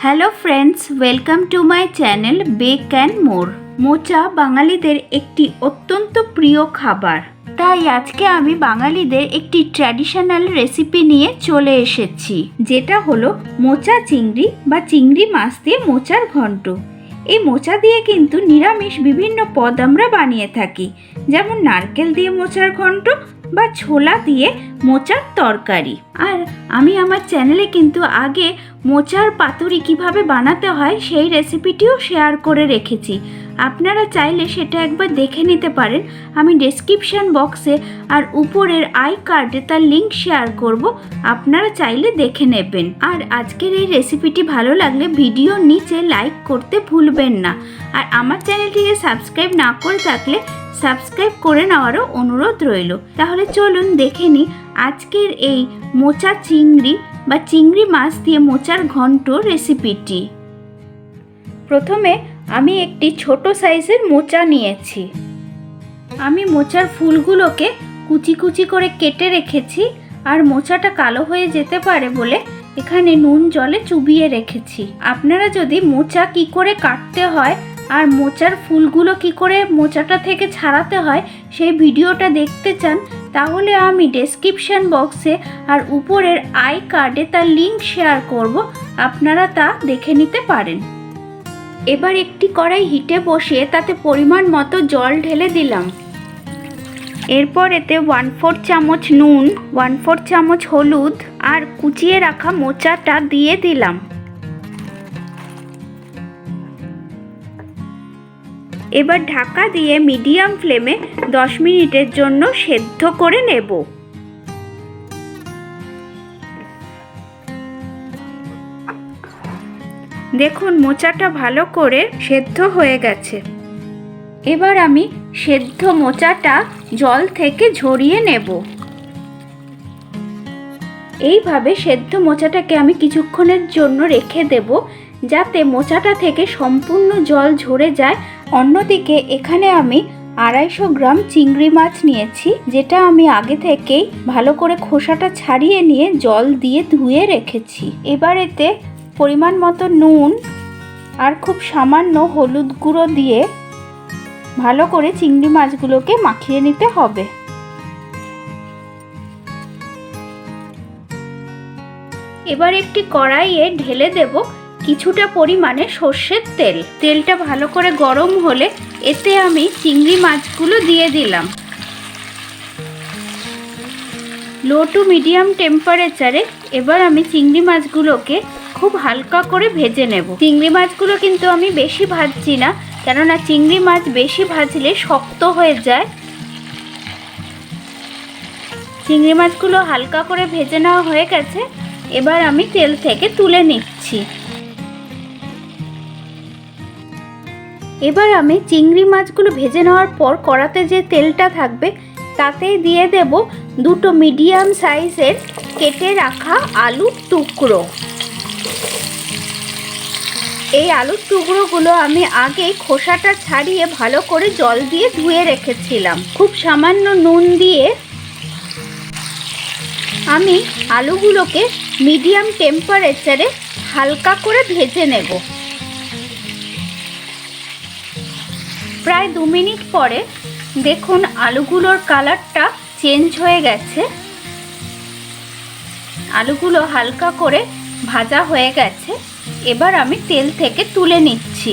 Hello friends, welcome to my channel back and more. মোচা বাঙালিদের একটি অত্যন্ত প্রিয় খাবার, তাই আজকে আমি বাঙালিদের একটি ট্র্যাডিশনাল রেসিপি নিয়ে চলে এসেছি, যেটা হলো মোচা চিংড়ি বা চিংড়ি মাছ দিয়ে মোচার ঘন্ট। এই মোচা দিয়ে কিন্তু নিরামিষ বিভিন্ন পদ আমরা বানিয়ে থাকি, যেমন নারকেল দিয়ে মোচার ঘন্ট বা ছোলা দিয়ে মোচার তরকারি। আর আমি আমার চ্যানেলে কিন্তু আগে মোচার পাতুরি কিভাবে বানাতে হয় সেই রেসিপিটিও শেয়ার করে রেখেছি, আপনারা চাইলে সেটা একবার দেখে নিতে পারেন। আমি ডেসক্রিপশন বক্সে আর উপরের আই কার্ডে তার লিঙ্ক শেয়ার করব, আপনারা চাইলে দেখে নেবেন। আর আজকের এই রেসিপিটি ভালো লাগলে ভিডিওর নিচে লাইক করতে ভুলবেন না, আর আমার চ্যানেলটিকে সাবস্ক্রাইব না করে থাকলে সাবস্ক্রাইব করে নেওয়ারও অনুরোধ রইল। তাহলে চলুন দেখে নিই আজকের এই মোচা চিংড়ি বা চিংড়ি মাছ দিয়ে মোচার ঘন্ট রেসিপিটি। প্রথমে আমি একটি ছোট সাইজের মোচা নিয়েছি। আমি মোচার ফুলগুলোকে কুচি কুচি করে কেটে রেখেছি, আর মোচাটা কালো হয়ে যেতে পারে বলে এখানে নুন জলে চুবিয়ে রেখেছি। আপনারা যদি মোচা কি করে কাটতে হয় আর মোচার ফুলগুলো কি করে মোচাটা থেকে ছাড়াতে হয় সেই ভিডিওটা দেখতে চান, তাহলে আমি ডেসক্রিপশন বক্সে আর উপরের আই কার্ডে তার লিঙ্ক শেয়ার করব, আপনারা তা দেখে নিতে পারেন। এবার একটি কড়াই হিটে বসিয়ে তাতে পরিমাণ মতো জল ঢেলে দিলাম। এরপর এতে 1/4 চামচ নুন, 1/4 চামচ হলুদ আর কুচিয়ে রাখা মোচাটা দিয়ে দিলাম। এবার ঢাকা দিয়ে মিডিয়াম ফ্লেমে 10 মিনিটের জন্য সেদ্ধ করে নেব। দেখুন মোচাটা ভালো করে সেদ্ধ হয়ে গেছে। এবার আমি সেদ্ধ মোচাটা জল থেকে ঝরিয়ে নেব। এইভাবে সেদ্ধ মোচাটাকে আমি কিছুক্ষণের জন্য রেখে দেব, যাতে মোচাটা থেকে সম্পূর্ণ জল ঝরে যায়। অন্যদিকে এখানে আমি 250 গ্রাম চিংড়ি মাছ নিয়েছি, যেটা আমি আগে থেকেই ভালো করে খোসাটা ছাড়িয়ে নিয়ে জল দিয়ে ধুয়ে রেখেছি। এবার এতে পরিমাণ মতো নুন আর খুব সামান্য হলুদ গুঁড়ো দিয়ে ভালো করে চিংড়ি মাছগুলোকে মাখিয়ে নিতে হবে। এবার একটি কড়াইয়ে ঢেলে দেব কিছুটা পরিমাণে সর্ষের তেল। তেলটা ভালো করে গরম হলে এতে আমি চিংড়ি মাছগুলো দিয়ে দিলাম। লো টু মিডিয়াম টেম্পারেচারে এবার আমি চিংড়ি মাছগুলোকে খুব হালকা করে ভেজে নেব। চিংড়ি মাছগুলো কিন্তু আমি বেশি ভাজছি না, কেননা চিংড়ি মাছ বেশি ভাজলে শক্ত হয়ে যায়। চিংড়ি মাছগুলো হালকা করে ভেজে নেওয়া হয়ে গেছে, এবার আমি তেল থেকে তুলে নিচ্ছি। এবার আমি চিংড়ি মাছগুলো ভেজে নেওয়ার পর কড়াতে যে তেলটা থাকবে তাতেই দিয়ে দেব 2 মিডিয়াম সাইজের কেটে রাখা আলুর টুকরো। এই আলুর টুকরোগুলো আমি আগেই খোসাটা ছাড়িয়ে ভালো করে জল দিয়ে ধুয়ে রেখেছিলাম। খুব সামান্য নুন দিয়ে আমি আলুগুলোকে মিডিয়াম টেম্পারেচারে হালকা করে ভেজে নেব। প্রায় 2 মিনিট পরে দেখুন আলুগুলোর কালারটা চেঞ্জ হয়ে গেছে। আলুগুলো হালকা করে ভাজা হয়ে গেছে। এবার আমি তেল থেকে তুলে নিচ্ছি।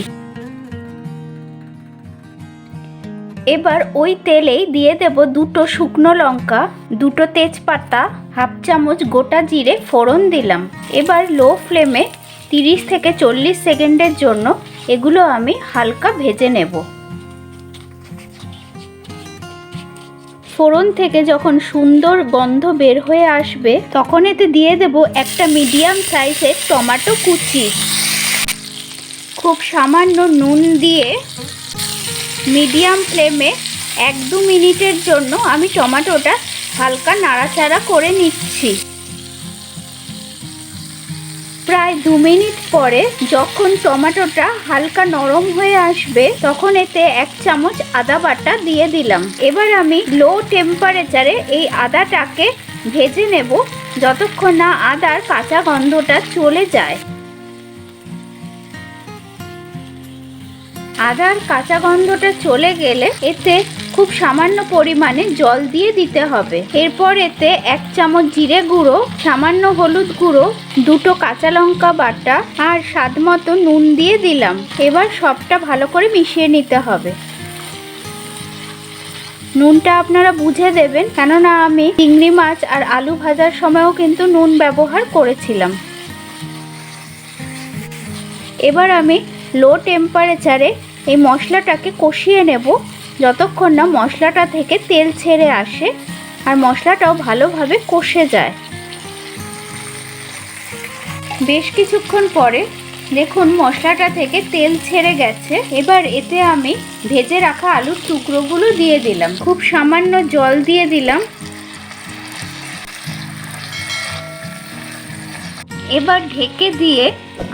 এবার ওই তেলেই দিয়ে দেব 2 শুকনো লঙ্কা, 2 তেজপাতা, 1/2 চামচ গোটা জিরে ফোড়ন দিলাম। এবার লো ফ্লেমে 30 থেকে 40 সেকেন্ডের জন্য এগুলো আমি হালকা ভেজে নেব। ফোড়ন থেকে যখন সুন্দর গন্ধ বের হয়ে আসবে তখন এতে দিয়ে দেব একটা মিডিয়াম সাইজের টমেটো কুচি। খুব সামান্য নুন দিয়ে মিডিয়াম ফ্লেমে 1-2 মিনিটের জন্য আমি টমেটোটা হালকা নাড়াচাড়া করে নিচ্ছি। প্রায় 2 মিনিট পরে যখন টমেটোটা হালকা নরম হয়ে আসবে তখন এতে 1 চামচ আদা বাটা দিয়ে দিলাম। এবার আমি লো টেম্পারেচারে এই আদাটাকে ভেজে নেব যতক্ষণ না আদার কাঁচা গন্ধটা চলে যায়। আদার কাঁচা গন্ধটা চলে গেলে এতে খুব সামান্য পরিমাণে জল দিয়ে দিতে হবে। এরপর এতে 1 চামচ জিরে গুঁড়ো, সামান্য হলুদ গুঁড়ো, 2টো কাঁচা লঙ্কা বাটা আর স্বাদ মতো নুন দিয়ে দিলাম। এবার সবটা ভালো করে মিশিয়ে নিতে হবে। নুনটা আপনারা বুঝে দেবেন, কেননা আমি চিংড়ি মাছ আর আলু ভাজার সময়ও কিন্তু নুন ব্যবহার করেছিলাম। এবার আমি লো টেম্পারেচারে এই মশলাটাকে কষিয়ে নেব যতক্ষণ না মশলাটা থেকে তেল ছেড়ে আসে আর মশলাটাও ভালোভাবে কষে যায়। বেশ কিছুক্ষণ পরে দেখুন মশলাটা থেকে তেল ছেড়ে গেছে। এবার এতে আমি ভেজে রাখা আলুর টুকরোগুলো দিয়ে দিলাম, খুব সামান্য জল দিয়ে দিলাম। এবার ঢেকে দিয়ে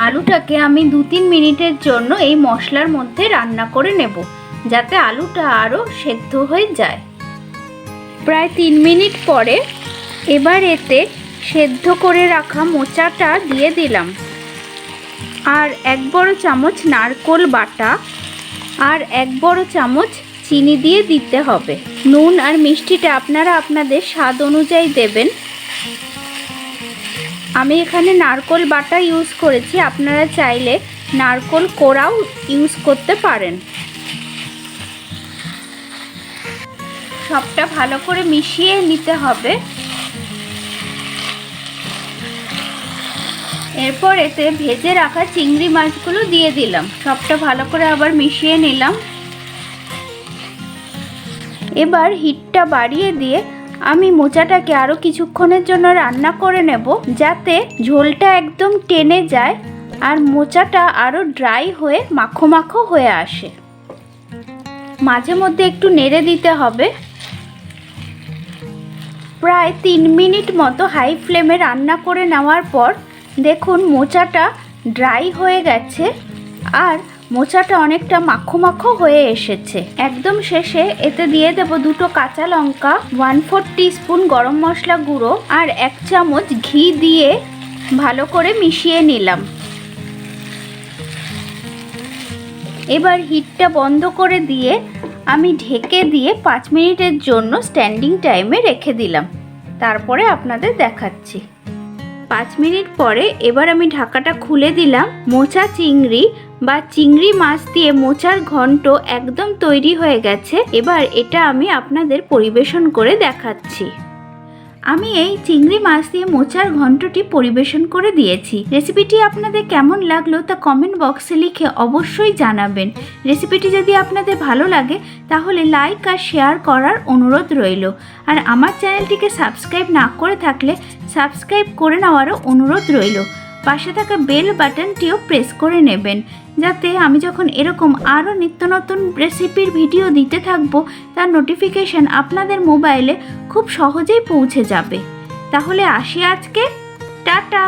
আলুটাকে আমি 2-3 মিনিটের জন্য এই মশলার মধ্যে রান্না করে নেব, যাতে আলুটা আরও সেদ্ধ হয়ে যায়। প্রায় 3 মিনিট পরে এবার এতে সেদ্ধ করে রাখা মোচাটা দিয়ে দিলাম আর 1 বড় চামচ নারকেল বাটা আর 1 বড় চামচ চিনি দিয়ে দিতে হবে। নুন আর মিষ্টিটা আপনারা আপনাদের স্বাদ অনুযায়ী দেবেন। আমি এখানে নারকেল বাটা ইউজ করেছি, আপনারা চাইলে নারকেল কোড়াও ইউজ করতে পারেন। সবটা ভালো করে মিশিয়ে নিতে হবে। এরপর এতে ভেজে রাখা চিংড়ি মাছগুলো দিয়ে দিলাম, সবটা ভালো করে আবার মিশিয়ে নিলাম। এবার হিটটা বাড়িয়ে দিয়ে আমি মোচাটাকে আরও কিছুক্ষণের জন্য রান্না করে নেব, যাতে ঝোলটা একদম টেনে যায় আর মোচাটা আরও ড্রাই হয়ে মাখো মাখো হয়ে আসে। মাঝে মধ্যে একটু নেড়ে দিতে হবে। প্রায় 3 মিনিট মতো হাই ফ্লেমে রান্না করে নেওয়ার পর দেখুন মোচাটা ড্রাই হয়ে গেছে আর মোচাটা অনেকটা মাখো মাখো হয়ে এসেছে। একদম শেষে এতে দিয়ে দেব 2টো কাঁচা লঙ্কা, 1/4 টিস্পুন গরম মশলা গুঁড়ো আর 1 চামচ ঘি দিয়ে ভালো করে মিশিয়ে নিলাম। এবার হিটটা বন্ধ করে দিয়ে আমি ঢেকে দিয়ে 5 মিনিটের জন্য স্ট্যান্ডিং টাইমে রেখে দিলাম। তারপরে আপনাদের দেখাচ্ছি। 5 মিনিট পরে এবার আমি ঢাকাটা খুলে দিলাম। মোচা চিংড়ি বা চিংড়ি মাছ দিয়ে মোচার ঘন্ট একদম তৈরি হয়ে গেছে। এবার এটা আমি আপনাদের পরিবেশন করে দেখাচ্ছি। আমি এই চিংড়ি মাছ দিয়ে মোচার ঘন্টটি পরিবেশন করে দিয়েছি। রেসিপিটি আপনাদের কেমন লাগলো তা কমেন্ট বক্সে লিখে অবশ্যই জানাবেন। রেসিপিটি যদি আপনাদের ভালো লাগে তাহলে লাইক আর শেয়ার করার অনুরোধ রইল। আর আমার চ্যানেলটিকে সাবস্ক্রাইব না করে থাকলে সাবস্ক্রাইব করে নেওয়ারও অনুরোধ রইল। পাশে থাকা বেল বাটনটিও প্রেস করে নেবেন, যাতে আমি যখন এরকম আরও নিত্য নতুন রেসিপির ভিডিও দিতে থাকবো তার নোটিফিকেশান আপনাদের মোবাইলে খুব সহজেই পৌঁছে যাবে। তাহলে আসি আজকে, টাটা।